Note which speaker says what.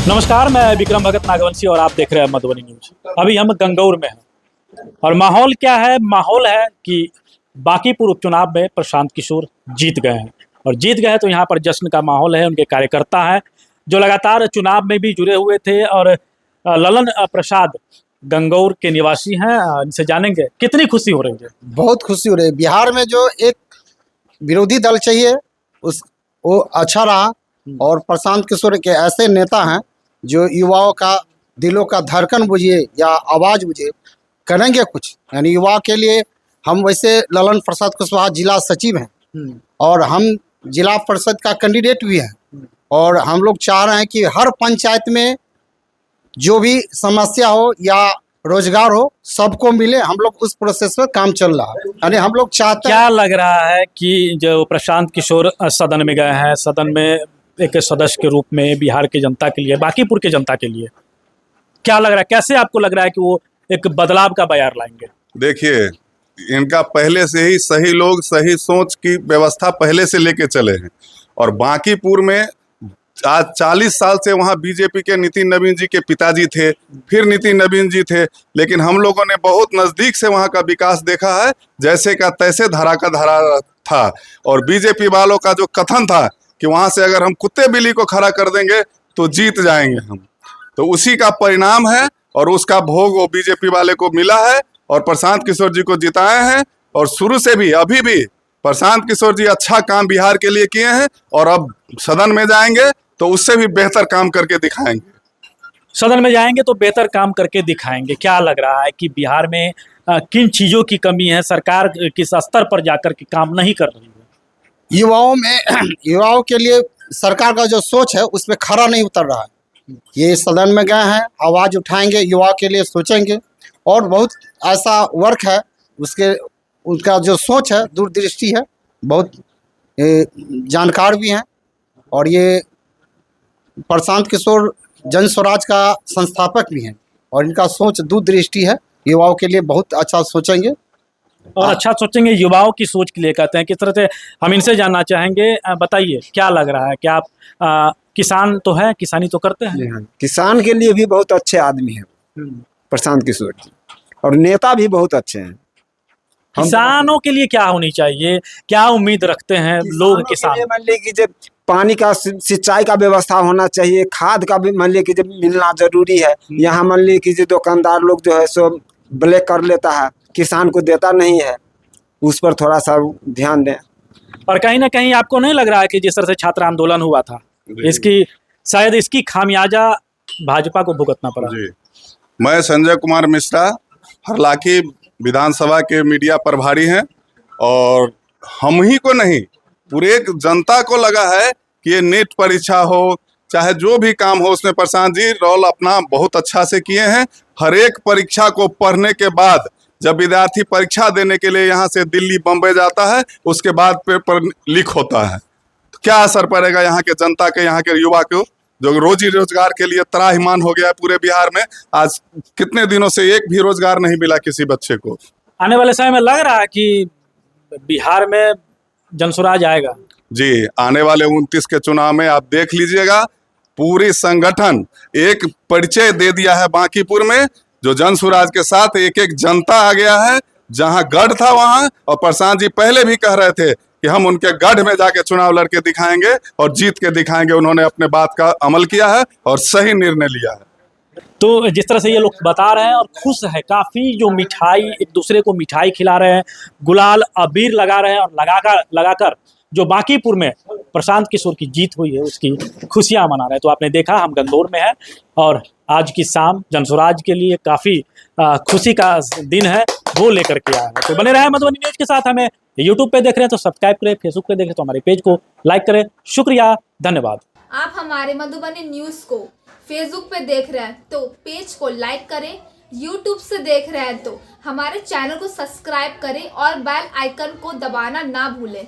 Speaker 1: नमस्कार, मैं विक्रम भगत नागवंशी और आप देख रहे हैं मधुबनी न्यूज। अभी हम गंगौर में हैं और माहौल क्या है? माहौल है कि बांकीपुर उपचुनाव में प्रशांत किशोर जीत गए हैं और जीत गए हैं तो यहाँ पर जश्न का माहौल है। उनके कार्यकर्ता हैं जो लगातार चुनाव में भी जुड़े हुए थे और ललन प्रसाद गंगौर के निवासी हैं। इनसे जानेंगे कितनी खुशी हो रही है।
Speaker 2: बहुत खुशी हो रही है। बिहार में जो एक विरोधी दल चाहिए वो अच्छा रहा और प्रशांत किशोर के ऐसे नेता हैं जो युवाओं का दिलों का धड़कन बुझे या आवाज़ बुझे, करेंगे कुछ। यानी युवा के लिए हम वैसे ललन प्रसाद कुशवाहा जिला सचिव हैं और हम जिला परिषद का कैंडिडेट भी हैं और हम लोग चाह रहे हैं कि हर पंचायत में जो भी समस्या हो या रोजगार हो सबको मिले। हम लोग उस प्रोसेस में काम चल रहा है। यानी हम लोग चाहते हैं।
Speaker 1: क्या लग रहा है कि जो प्रशांत किशोर सदन में गए हैं, सदन में एक सदस्य के रूप में बिहार की जनता के लिए, बांकीपुर की जनता के लिए क्या लग रहा है? कैसे आपको लग रहा है कि वो एक बदलाव का बयार लाएंगे?
Speaker 3: देखिए, इनका पहले से ही सही लोग सही सोच की व्यवस्था पहले से लेके चले हैं और बांकीपुर में आज 40 साल से वहाँ बीजेपी के नितिन नवीन जी के पिताजी थे, फिर नितिन नवीन जी थे, लेकिन हम लोगों ने बहुत नज़दीक से वहाँ का विकास देखा है। जैसे का तैसे धरा का धरा था और बीजेपी वालों का जो कथन था कि वहाँ से अगर हम कुत्ते बिल्ली को खड़ा कर देंगे तो जीत जाएंगे हम, तो उसी का परिणाम है और उसका भोग वो बीजेपी वाले को मिला है और प्रशांत किशोर जी को जिताए हैं। और शुरू से भी अभी भी प्रशांत किशोर जी अच्छा काम बिहार के लिए किए हैं और अब सदन में जाएंगे तो उससे भी बेहतर काम करके दिखाएंगे।
Speaker 1: सदन में जाएंगे तो बेहतर काम करके दिखाएंगे। क्या लग रहा है कि बिहार में किन चीज़ों की कमी है? सरकार किस स्तर पर जाकर के काम नहीं कर रही है?
Speaker 2: युवाओं के लिए सरकार का जो सोच है उसमें खरा नहीं उतर रहा है। ये सदन में गए हैं, आवाज़ उठाएंगे, युवा के लिए सोचेंगे और बहुत ऐसा वर्क है उनका जो सोच है दूरदृष्टि है, बहुत जानकार भी हैं और ये प्रशांत किशोर जन स्वराज का संस्थापक भी हैं और इनका सोच दूरदृष्टि है। युवाओं के लिए बहुत अच्छा सोचेंगे
Speaker 1: और अच्छा सोचेंगे। युवाओं की सोच के लिए कहते हैं, किस तरह से हम इनसे जानना चाहेंगे। बताइए क्या लग रहा है? क्या आप किसान तो है, किसानी तो करते हैं?
Speaker 4: किसान के लिए भी बहुत अच्छे आदमी हैं प्रशांत किशोर जी और नेता भी बहुत अच्छे हैं।
Speaker 1: किसानों के लिए क्या होनी चाहिए? क्या उम्मीद रखते हैं लोग किसान?
Speaker 4: मान लीजिए कि जब पानी का सिंचाई का व्यवस्था होना चाहिए, खाद का भी मान लीजिए कि जब मिलना जरूरी है। यहाँ मान लीजिए कि जो दुकानदार लोग जो है सो ब्लैक कर लेता है, किसान को देता नहीं है, उस पर थोड़ा सा ध्यान दें।
Speaker 1: और कहीं ना कहीं आपको नहीं लग रहा है कि जिस तरह से छात्र आंदोलन हुआ था, शायद इसकी खामियाजा भाजपा को भुगतना पड़ा?
Speaker 3: जी, मैं संजय कुमार मिश्रा, हरलाखी विधानसभा के मीडिया प्रभारी हैं और हम ही को नहीं पूरे एक जनता को लगा है कि ये नीट परीक्षा हो चाहे जो भी काम हो उसमें प्रशांत जी रोल अपना बहुत अच्छा से किए हैं। हर एक परीक्षा को पढ़ने के बाद जब विद्यार्थी परीक्षा देने के लिए यहाँ से दिल्ली बम्बई जाता है उसके बाद पेपर लीक होता है, तो क्या असर पड़ेगा यहाँ के जनता के, यहाँ के युवा को जो रोजी रोजगार के लिए त्राहिमाम हो गया है पूरे बिहार में। आज कितने दिनों से एक भी रोजगार नहीं मिला किसी बच्चे को।
Speaker 1: आने वाले समय में लग रहा है कि बिहार में जनसुराज आएगा? जी,
Speaker 3: आने वाले 29 के चुनाव में आप देख लीजिएगा, पूरी संगठन एक परिचय दे दिया है बांकीपुर में, जो जनसुराज के साथ एक एक जनता आ गया है। जहां गढ़ था वहां, और प्रशांत जी पहले भी कह रहे थे कि हम उनके गढ़ में जाके चुनाव लड़के दिखाएंगे और जीत के दिखाएंगे। उन्होंने अपने बात का अमल किया है और सही निर्णय लिया है।
Speaker 1: तो जिस तरह से ये लोग बता रहे हैं और खुश है काफ़ी, जो मिठाई एक दूसरे को मिठाई खिला रहे हैं, गुलाल अबीर लगा रहे हैं और लगाकर जो बांकीपुर में प्रशांत किशोर की जीत हुई है उसकी खुशियां मना रहे हैं। तो आपने देखा हम गंगौर में हैं और आज की शाम जनसुराज के लिए काफ़ी खुशी का दिन है, वो लेकर के आया है। तो बने रहे मधुबनी न्यूज़ के साथ। हमें यूट्यूब पे देख रहे हैं तो सब्सक्राइब करें, फेसबुक पे देख रहे हैं तो हमारे पेज को लाइक करें। शुक्रिया, धन्यवाद।
Speaker 5: आप हमारे मधुबनी न्यूज़ को फेसबुक पे देख रहे हैं तो पेज को लाइक करें, यूट्यूब से देख रहे हैं तो हमारे चैनल को सब्सक्राइब करें और बेल आइकन को दबाना ना भूलें।